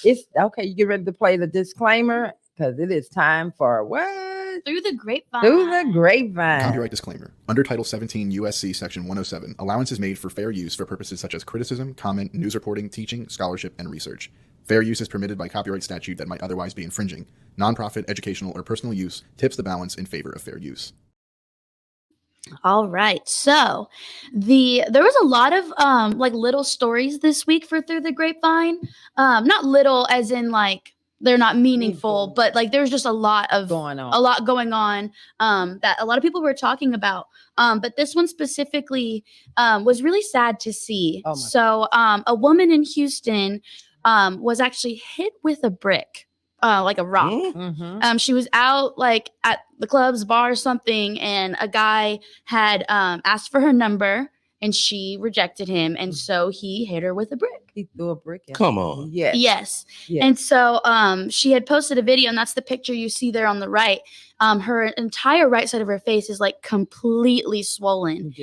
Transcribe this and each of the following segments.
It's okay. You get ready to play the disclaimer because it is time for what? Through the Grapevine. Through the Grapevine. Copyright disclaimer. Under Title 17 U.S.C. Section 107, allowance is made for fair use for purposes such as criticism, comment, news reporting, teaching, scholarship, and research. Fair use is permitted by copyright statute that might otherwise be infringing. Nonprofit, educational, or personal use tips the balance in favor of fair use. All right. So there was a lot of like little stories this week for Through the Grapevine. Not little as in like they're not meaningful, but like there's just a lot going on that a lot of people were talking about. But this one specifically was really sad to see. So a woman in Houston was actually hit with a brick. Like a rock. Mm-hmm. She was out like at the club's bar or something, and a guy had asked for her number, and she rejected him, and so he hit her with a brick. He threw a brick at her. Come on. Yes. And so she had posted a video, and that's the picture you see there on the right. Her entire right side of her face is like completely swollen.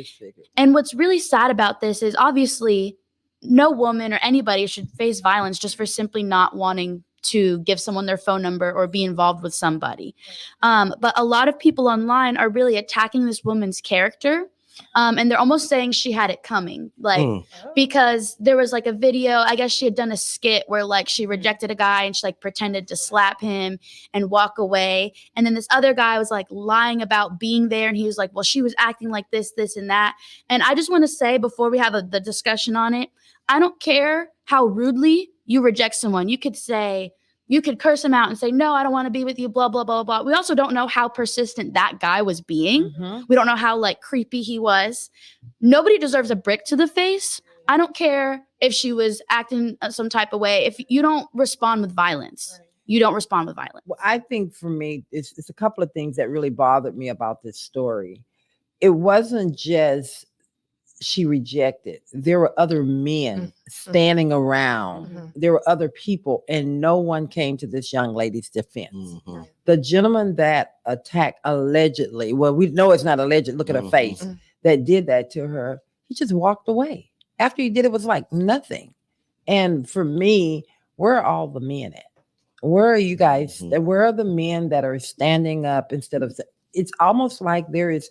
And what's really sad about this is obviously no woman or anybody should face violence just for simply not wanting to give someone their phone number or be involved with somebody. But a lot of people online are really attacking this woman's character. And they're almost saying she had it coming, like, because there was like a video, I guess she had done a skit where like she rejected a guy and she like pretended to slap him and walk away. And then this other guy was like lying about being there. And he was like, well, she was acting like this, and that. And I just want to say before we have the discussion on it, I don't care how rudely you reject someone. You could curse him out and say, no, I don't want to be with you, blah, blah, blah, blah. We also don't know how persistent that guy was being. Mm-hmm. We don't know how like creepy he was. Nobody deserves a brick to the face. I don't care if she was acting some type of way. If you don't respond with violence, you don't respond with violence. Well, I think for me, it's a couple of things that really bothered me about this story. It wasn't just she rejected. There were other men standing around. Mm-hmm. There were other people, and no one came to this young lady's defense. Mm-hmm. The gentleman that attacked allegedly, well, we know it's not alleged, look at her face, that did that to her, he just walked away. After he did, it was like nothing. And for me, where are all the men at? Where are you guys? Where are the men that are standing up instead of, it's almost like there is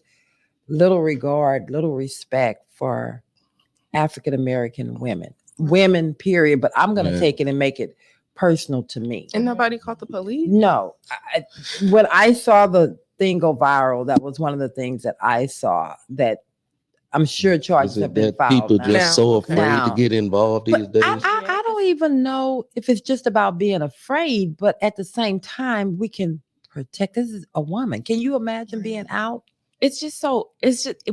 little regard, little respect for African-American women, period. But I'm going to take it and make it personal to me. And nobody called the police? No. When I saw the thing go viral, that was one of the things that I saw that I'm sure charges have been filed. People just so afraid to get involved these days. I don't even know if it's just about being afraid, but at the same time, we can protect. This is a woman. Can you imagine being out? It's just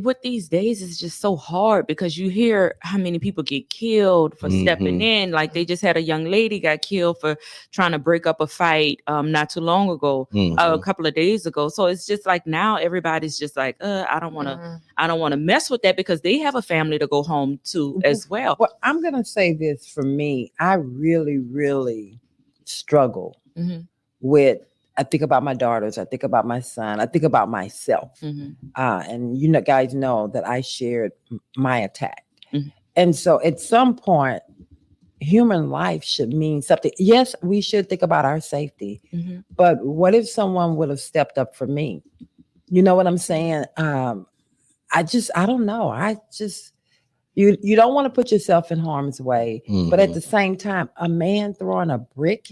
with these days, it's just so hard because you hear how many people get killed for stepping in. Like they just had a young lady got killed for trying to break up a fight not too long ago, a couple of days ago. So it's just like now everybody's just like, I don't want to mess with that because they have a family to go home to as well. Well, I'm going to say this for me. I really, really struggle with, I think about my daughters. I think about my son. I think about myself. And you know, guys know that I shared my attack. And so at some point, human life should mean something. Yes, we should think about our safety. But what if someone would have stepped up for me? You know what I'm saying? I don't know. You don't want to put yourself in harm's way, but at the same time, a man throwing a brick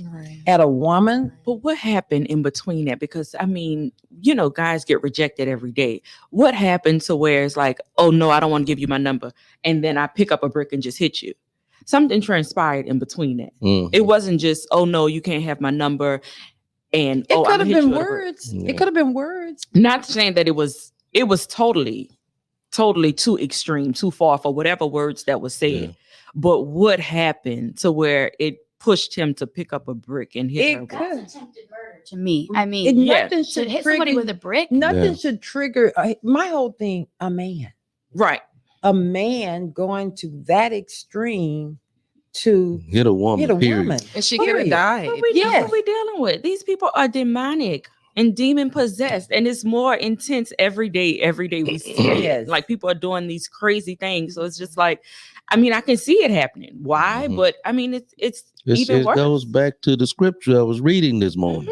at a woman. But what happened in between that? Because I mean, you know, guys get rejected every day. What happened to where it's like, oh no, I don't want to give you my number, and then I pick up a brick and just hit you? Something transpired in between that. It wasn't just, oh no, you can't have my number. And it could have been words. words. It could have been words. Not saying that it was totally too extreme, too far for whatever words that was said. Yeah. But what happened to where it pushed him to pick up a brick and hit her? That's attempted murder to me. I mean, nothing should hit somebody with a brick. Nothing should trigger my whole thing. A man, right? A man going to that extreme to hit a woman, and she could have died. What we dealing with? These people are demonic and demon possessed, and it's more intense every day we see it. Like people are doing these crazy things, so it's just like, I mean, I can see it happening. Why? But I mean, it's even worse. It goes back to the scripture I was reading this morning.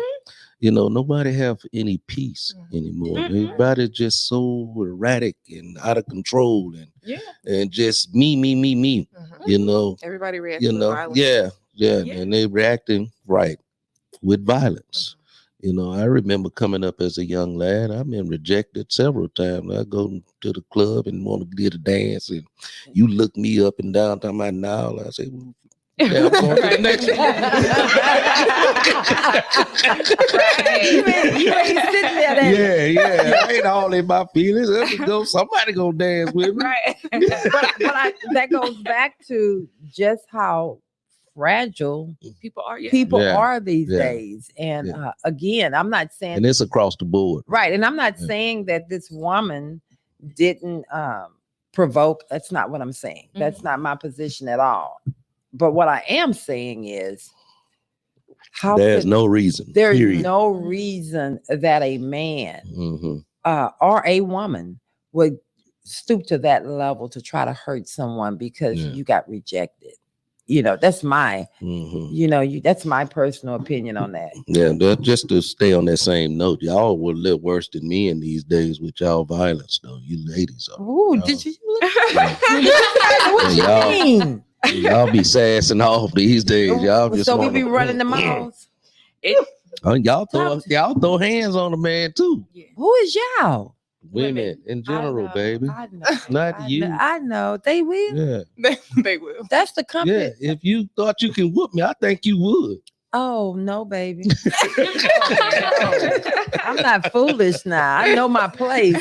You know, nobody have any peace anymore. Everybody's just so erratic and out of control, and just me. You know, everybody reacts with violence. And they reacting with violence. You know, I remember coming up as a young lad. I've been rejected several times. I go to the club and want to get a dance, and you look me up and down, talking about now. I say, well, yeah, I'm going to the next one. You ain't sitting there. Yeah. I ain't all in my feelings. Somebody gonna dance with me. Right. but that goes back to just how fragile people are. Are these days. And again, I'm not saying, and it's across the board, right? And I'm not saying that this woman didn't provoke. That's not what I'm saying. That's not my position at all. But what I am saying is, there's no reason that a man or a woman would stoop to that level to try to hurt someone because you got rejected. You know, that's my, that's my personal opinion on that. Yeah, just to stay on that same note, y'all will live worse than men these days with y'all violence, though. You ladies are. Ooh, did you? What you mean? Y'all be sassing off these days. Y'all just we be running the mouths. Y'all throw hands on a man too. Yeah. Who is y'all? Women in general, baby. I know. Not you. I know. They will. Yeah. They will. That's the company. Yeah. If you thought you can whoop me, I think you would. Oh, no, baby. I'm not foolish now. I know my place.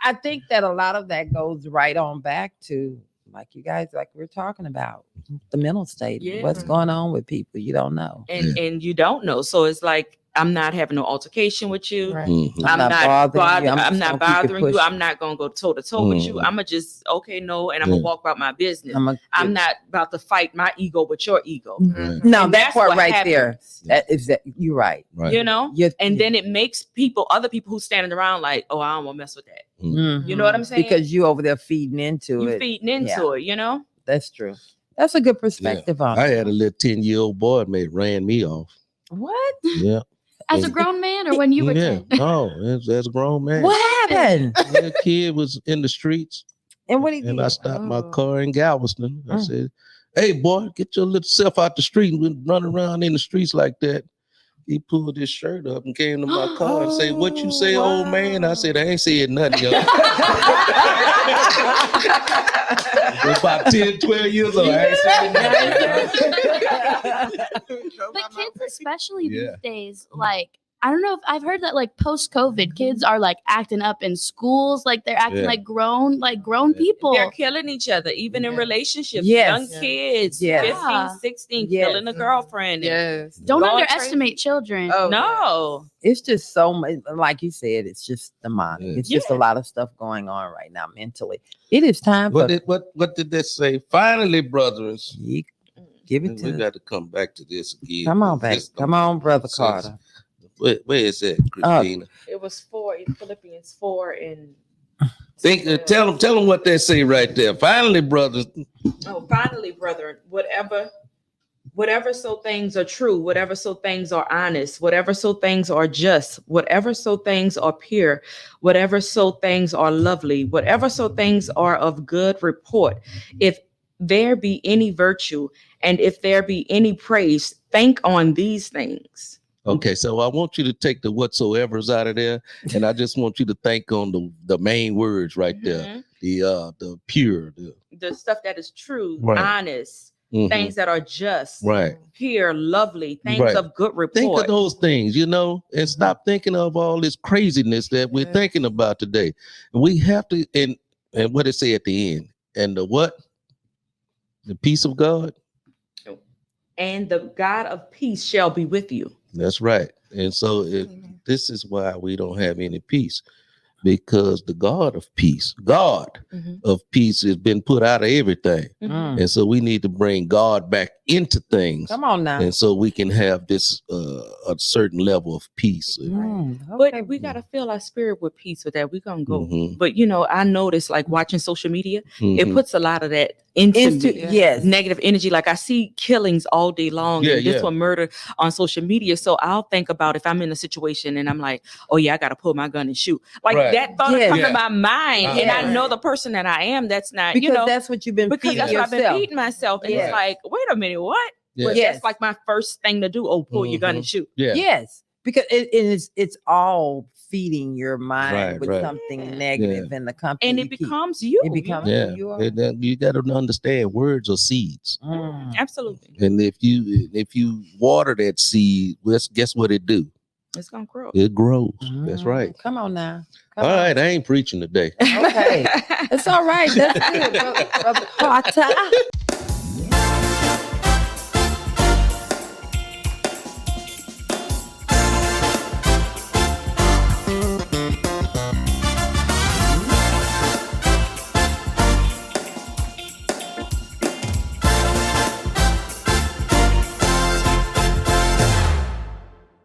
I think that a lot of that goes right on back to, like you guys, like we're talking about, the mental state. What's going on with people? You don't know. And you don't know. So it's like, I'm not having no altercation with you. Right. I'm not bothering you. I'm not going to go toe to toe with you. I'm going to just, and I'm going to walk about my business. I'm not about to fight my ego with your ego. No, that part right happens. There. You're right. You know? Then it makes other people who's standing around like, oh, I don't want to mess with that. You know what I'm saying? Because you over there feeding into it. You're feeding into it, you know? That's true. That's a good perspective on it. I had a little 10-year-old boy ran me off. What? Yeah. As a grown man, or when you were 10? No, as a grown man. What happened? The kid was in the streets. And what he did? And I stopped my car in Galveston. I said, hey, boy, get your little self out the street and run around in the streets like that. He pulled his shirt up and came to my car and said, what you say, old man? I said, I ain't said nothing, yo. About 10, 12 years old. I ain't said nothing. But kids, especially these days, like, I don't know if I've heard that, like, post-COVID, kids are like acting up in schools, like they're acting like grown people. They're killing each other, even in relationships. Young kids, 15, 16, killing a girlfriend. Don't underestimate children. Oh, no. It's just so much, like you said, it's just demonic. It's just a lot of stuff going on right now mentally. It is time for what did that say? Finally, brothers. Give it to we got to come back to this again. Come on, baby. Come on, Brother Carter. Where is that, Christina? It was 4 in Philippians 4 and tell them what they say right there. Finally, brothers. Oh, finally, brethren, whatever so things are true, whatever so things are honest, whatever so things are just, whatever so things are pure, whatever so things are lovely, whatever so things are of good report, if there be any virtue and if there be any praise, think on these things. Okay, so I want you to take the whatsoever's out of there, and I just want you to think on the main words right there. The pure, the stuff that is true, right, honest, things that are just, right, pure, lovely, things Right. of good report. think of those things, and stop thinking of all this craziness that we're thinking about today. We have to, and what it say at the end, and the what? The peace of God. And the God of peace shall be with you. That's right. And so this is why we don't have any peace, because the God of peace of peace has been put out of everything. And so we need to bring God back into things. Come on now. And so we can have this a certain level of peace. But we got to fill our spirit with peace with that. We're going to go. But, I noticed, like, watching social media, it puts a lot of that into negative energy. Like, I see killings all day long. And this one murder on social media. So I'll think about if I'm in a situation and I'm like, oh, yeah, I got to pull my gun and shoot. Like, that thought comes to my mind. And I know the person that I am. That's not, because that's what you've been feeding that's yourself. what I've been feeding myself. And it's like, wait a minute, what? But that's like my first thing to do. Oh, pull your gun and shoot. Yes, because it's all feeding your mind with something negative in the company. And it becomes you. It becomes who you are. You got to understand words are seeds. Absolutely. And if you water that seed, guess what it do? It's gonna grow. It grows. That's right. Come on now. All right, I ain't preaching today. Okay. It's all right. That's good. Brother Carter.